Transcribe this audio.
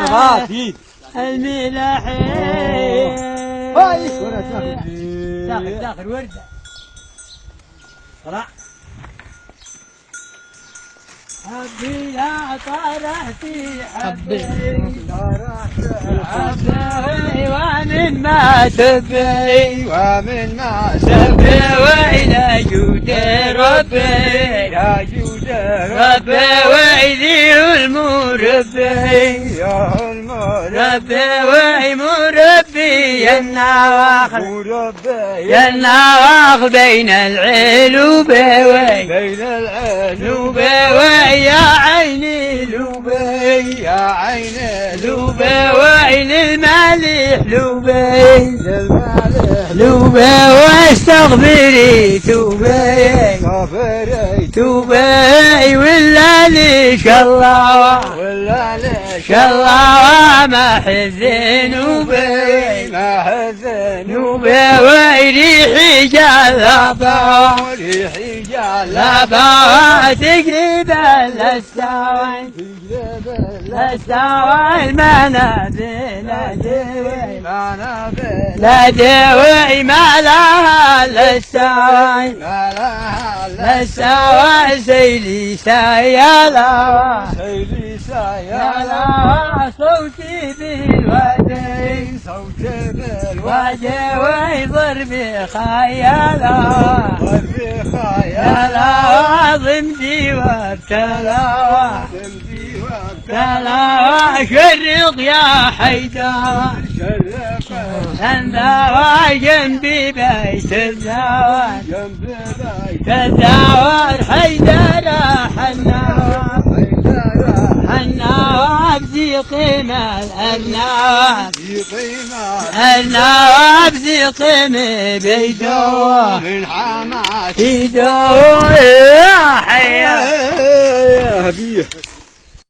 غافي الملاحين هاي داخل وردة طلع حبي لا طرحتي حبي حبي ومن ما سبي وإلى جود ربي يا جود ربي وإذي المربي يا المربي ربي ومربي يا النواخل مربي يا النواخل بين العلوبين بين العلوب يا عيني لوبي يا عيني لوبي وعين المالح لوبي المالح لوبي واستغفري توبي صافري توبي ولا ليش الله ولا ليش الله ما حزن نوبي ما حزن نوبي ويريحي جلابا وريحي جال لابا تقرب الأستوى الأستوى المنازل أدوي ما نبي لا دوي ما لها الأستوى ما لها الأستوى سيلي سيالا سيلي يالا سيالا صوتي بالوادي صوتي بالوادي وجهي ضربي خيالا ضربي خيال يالا ضمدي وابتلاوى تمدي تلاوى شرق يا حيدر شرق سنداوى جنبي بيت الزاوى جنب بيت الزاوى حيدر حناوى النواب ذي قيمة النواب في قيمة النواب ذي قيمة بيدوه من حماس بيدوه يا حيا يا هبيه